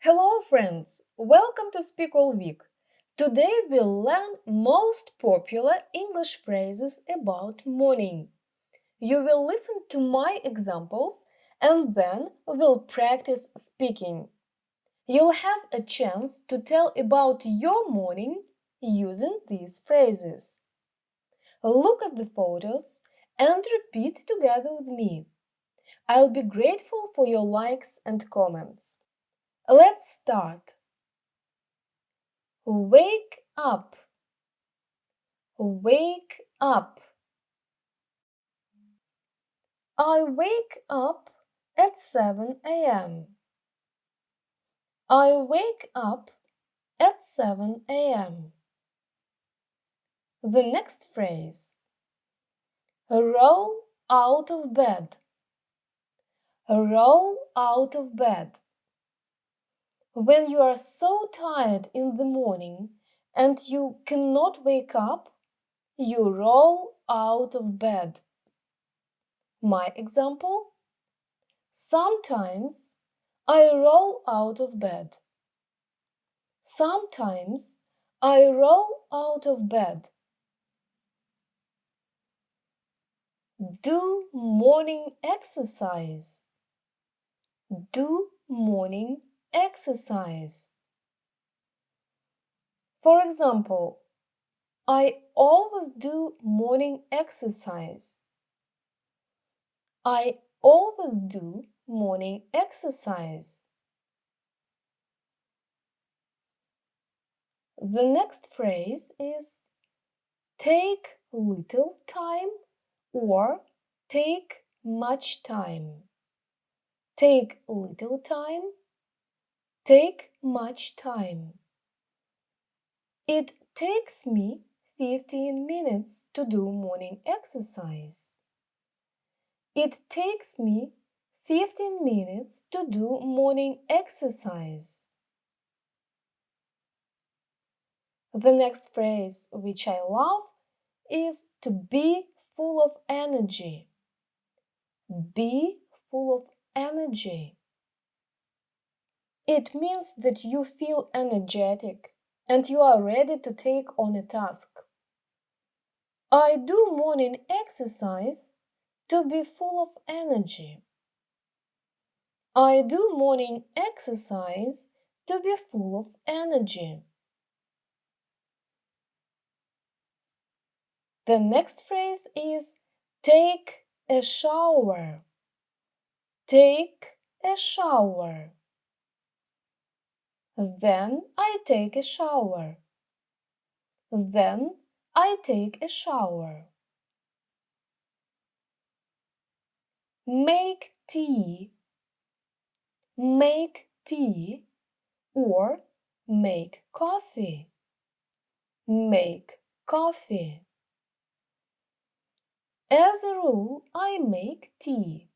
Hello friends, welcome to Speak All Week. Today we'll learn most popular English phrases about morning. You will listen to my examples and then we'll practice speaking. You'll have a chance to tell about your morning using these phrases. Look at the photos and repeat together with me. I'll be grateful for your likes and comments. Let's start. Wake up. Wake up. I wake up at 7 a.m. I wake up at 7 a.m. The next phrase. Roll out of bed. Roll out of bed. When you are so tired in the morning and you cannot wake up, you roll out of bed. My example? Sometimes I roll out of bed. Sometimes I roll out of bed. Do morning exercise. Do morning exercise. For example, I always do morning exercise. I always do morning exercise. The next phrase is take little time or take much time. Take little time, take much time. It takes me 15 minutes to do morning exercise. It takes me 15 minutes to do morning exercise. The next phrase, which I love, is to be full of energy. Be full of energy. It means that you feel energetic and you are ready to take on a task. I do morning exercise to be full of energy. I do morning exercise to be full of energy. The next phrase is take a shower. Take a shower. Then I take a shower. Then I take a shower. Make tea. Make tea or make coffee. Make coffee. As a rule, I make tea.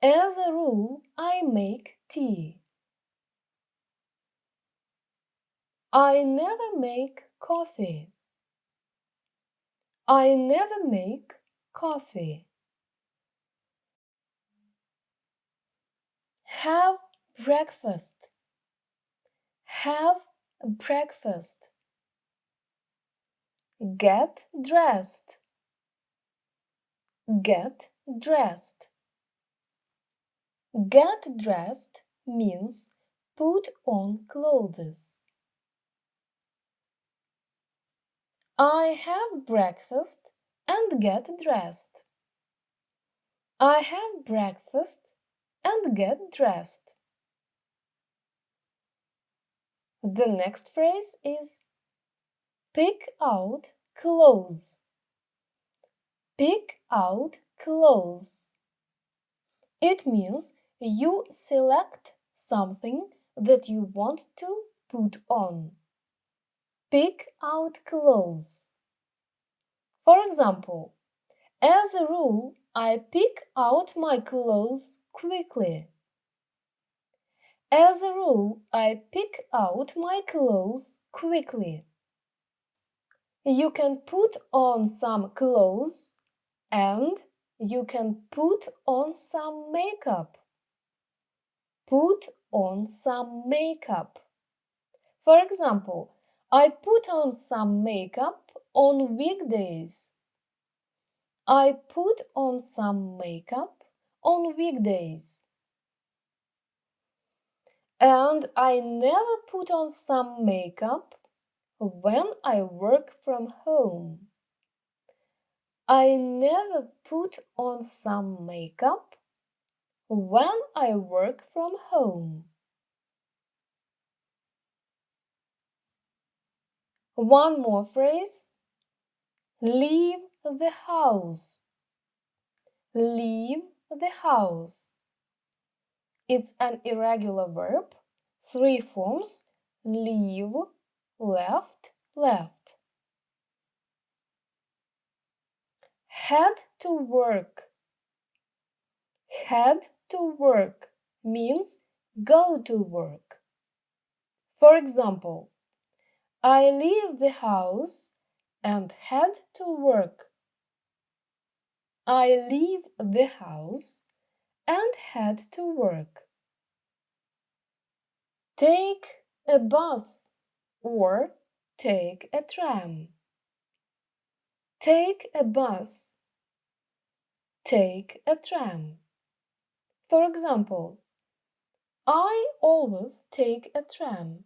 As a rule, I make tea. I never make coffee. I never make coffee. Have breakfast. Have breakfast. Get dressed. Get dressed. Get dressed means put on clothes. I have breakfast and get dressed. I have breakfast and get dressed. The next phrase is pick out clothes. Pick out clothes. It means you select something that you want to put on. Pick out clothes. For example, as a rule, I pick out my clothes quickly. As a rule, I pick out my clothes quickly. You can put on some clothes and you can put on some makeup. Put on some makeup. For example, I put on some makeup on weekdays. I put on some makeup on weekdays. And I never put on some makeup when I work from home. I never put on some makeup when I work from home. One more phrase. Leave the house. Leave the house. It's an irregular verb. 3 forms: leave, left, left. Head to work. Head to work means go to work. For example, I leave the house and head to work. I leave the house and head to work. Take a bus or take a tram. Take a bus. Take a tram. For example, I always take a tram.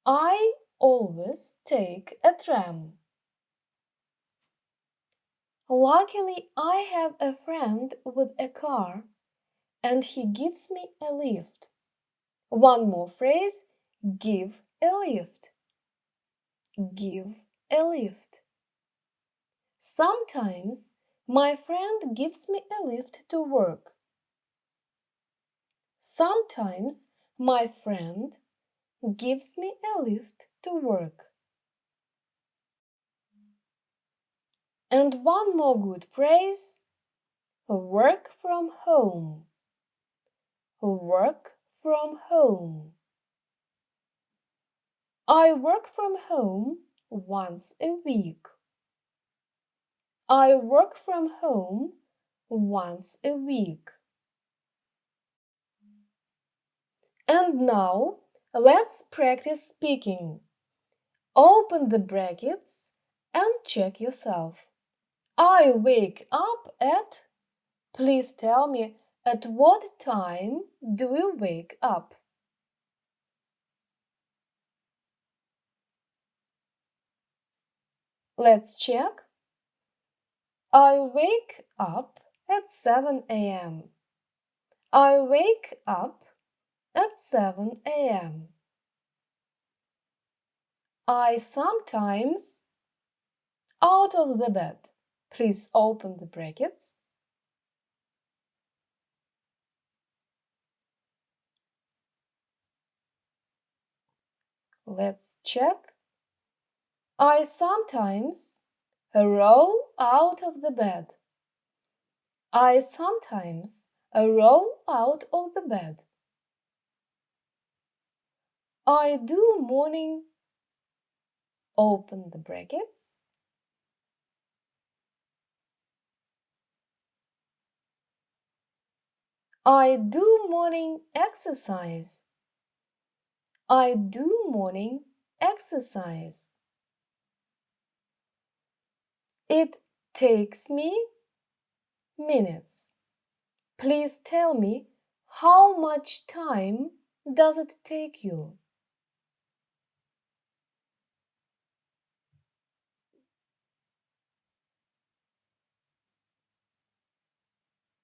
I always take a tram. Luckily, I have a friend with a car and he gives me a lift. One more phrase, give a lift. Give a lift. Sometimes my friend gives me a lift to work. Sometimes my friend gives me a lift to work. And one more good phrase, work from home. Work from home. I work from home once a week. I work from home once a week. And now, let's practice speaking. Open the brackets and check yourself. I wake up at. Please tell me, at what time do you wake up? Let's check. I wake up at 7 a.m. I wake up at 7 a.m. I sometimes out of the bed. Please open the brackets. Let's check. I sometimes roll out of the bed. I sometimes roll out of the bed. I do morning. Open the brackets. I do morning exercise. I do morning exercise. It takes me minutes. Please tell me, how much time does it take you?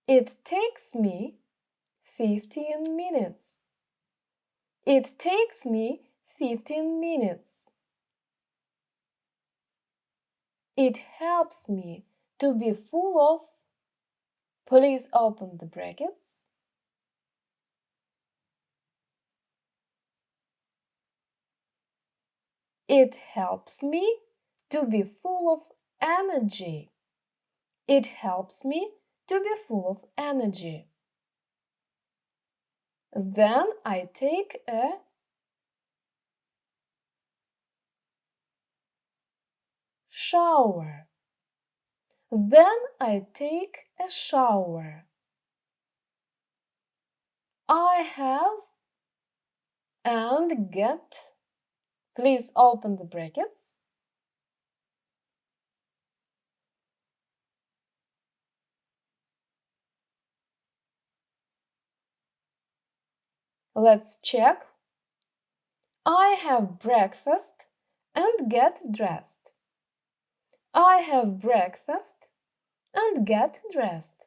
It takes me 15 minutes. It takes me 15 minutes. It helps me to be full of. Please open the brackets. It helps me to be full of energy. It helps me to be full of energy. Then I take a shower. Then I take a shower. I have and get. Please open the brackets. Let's check. I have breakfast and get dressed. I have breakfast and get dressed.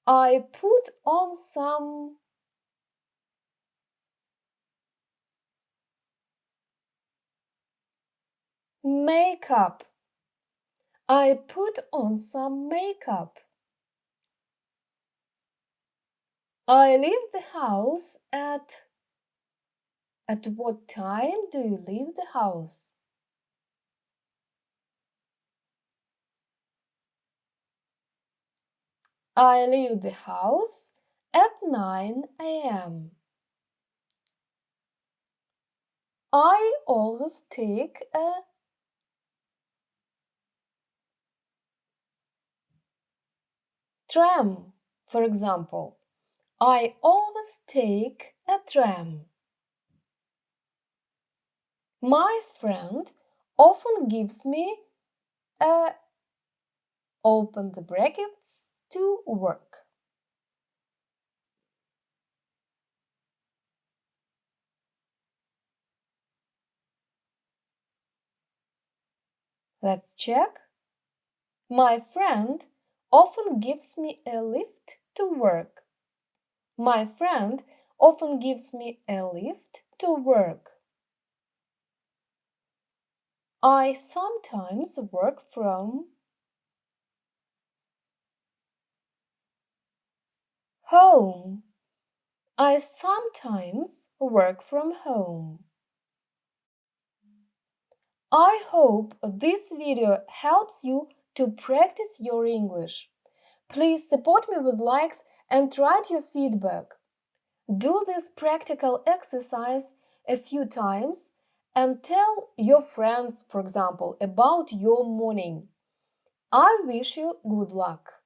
I put on some makeup. I put on some makeup. I leave the house at what time do you leave the house? I leave the house at 9 a.m. I always take a tram, for example. I always take a tram. My friend often gives me a open the brackets to work. Let's check. My friend often gives me a lift to work. My friend often gives me a lift to work. I sometimes work from home. I sometimes work from home. I hope this video helps you to practice your English. Please support me with likes and write your feedback. Do this practical exercise a few times and tell your friends, for example, about your morning. I wish you good luck.